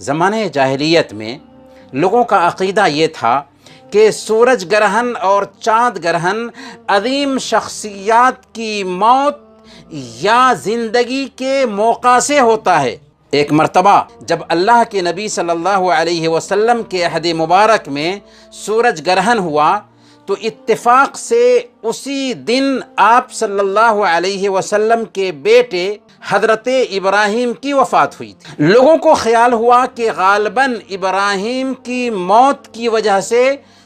زمانہ جاہلیت میں لوگوں کا عقیدہ یہ تھا کہ سورج گرہن اور چاند گرہن عظیم شخصیات کی موت یا زندگی کے موقع سے ہوتا ہے۔ ایک مرتبہ جب اللہ کے نبی صلی اللہ علیہ وسلم کے عہد مبارک میں سورج گرہن ہوا تو اتفاق سے اسی دن آپ صلی اللہ علیہ وسلم کے بیٹے حضرت ابراہیم کی وفات ہوئی تھی۔ لوگوں کو خیال ہوا کہ غالباً ابراہیم کی موت کی وجہ سے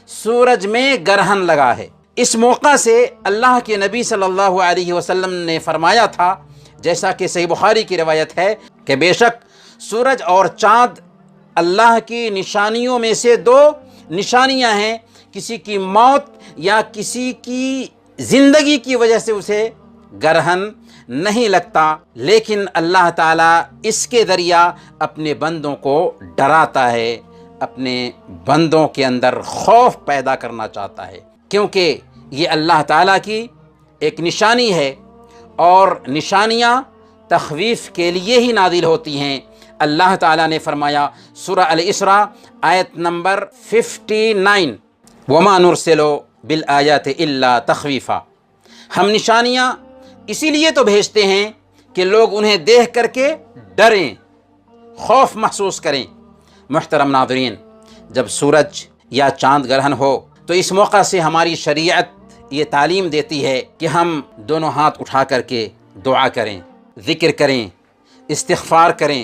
سورج میں گرہن لگا ہے۔ اس موقع سے اللہ کے نبی صلی اللہ علیہ وسلم نے فرمایا تھا، جیسا کہ صحیح بخاری کی روایت ہے، کہ بے شک سورج اور چاند اللہ کی نشانیوں میں سے دو نشانیاں ہیں، کسی کی موت یا کسی کی زندگی کی وجہ سے اسے گرہن نہیں لگتا، لیکن اللہ تعالیٰ اس کے ذریعہ اپنے بندوں کو ڈراتا ہے، اپنے بندوں کے اندر خوف پیدا کرنا چاہتا ہے، کیونکہ یہ اللہ تعالیٰ کی ایک نشانی ہے، اور نشانیاں تخویف کے لیے ہی نازل ہوتی ہیں۔ اللہ تعالیٰ نے فرمایا سورہ الاسراء آیت نمبر 59، وَمَا نُرْسِلُ بِالْآيَاتِ إِلَّا تَخْوِيفًا، ہم نشانیاں اسی لیے تو بھیجتے ہیں کہ لوگ انہیں دیکھ کر کے ڈریں، خوف محسوس کریں۔ محترم ناظرین، جب سورج یا چاند گرہن ہو تو اس موقع سے ہماری شریعت یہ تعلیم دیتی ہے کہ ہم دونوں ہاتھ اٹھا کر کے دعا کریں، ذکر کریں، استغفار کریں،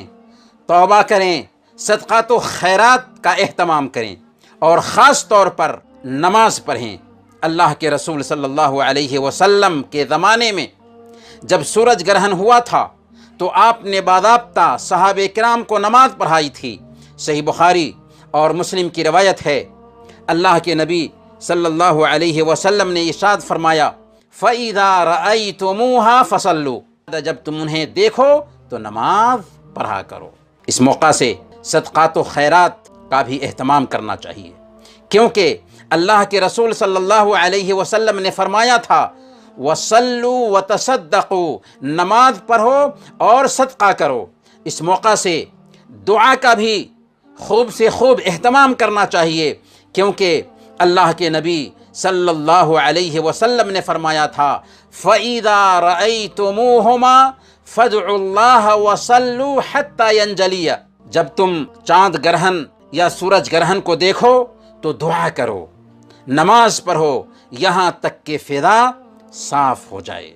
توبہ کریں، صدقات و خیرات کا اہتمام کریں، اور خاص طور پر نماز پڑھیں۔ اللہ کے رسول صلی اللہ علیہ وسلم کے زمانے میں جب سورج گرہن ہوا تھا تو آپ نے باضابطہ صحابہ کرام کو نماز پڑھائی تھی۔ صحیح بخاری اور مسلم کی روایت ہے، اللہ کے نبی صلی اللہ علیہ وسلم نے ارشاد فرمایا، فَإِذَا رَأَيْتُمُوهَا فَصَلُّوا، جب تم انہیں دیکھو تو نماز پڑھا کرو۔ اس موقع سے صدقات و خیرات کا بھی اہتمام کرنا چاہیے، کیونکہ اللہ کے رسول صلی اللہ علیہ وسلم نے فرمایا تھا، وَصَلُّوا وَتَصَدَّقُوا، نماز پڑھو اور صدقہ کرو۔ اس موقع سے دعا کا بھی خوب سے خوب اہتمام کرنا چاہیے، کیونکہ اللہ کے نبی صلی اللہ علیہ وسلم نے فرمایا تھا، فَإِذَا رَأَيْتُمُوهُمَا فَادْعُوا اللَّهَ وَصَلُّوا حَتَّى يَنْجَلِيَ، جب تم چاند گرہن یا سورج گرہن کو دیکھو تو دعا کرو، نماز پڑھو، یہاں تک کہ فضا صاف ہو جائے۔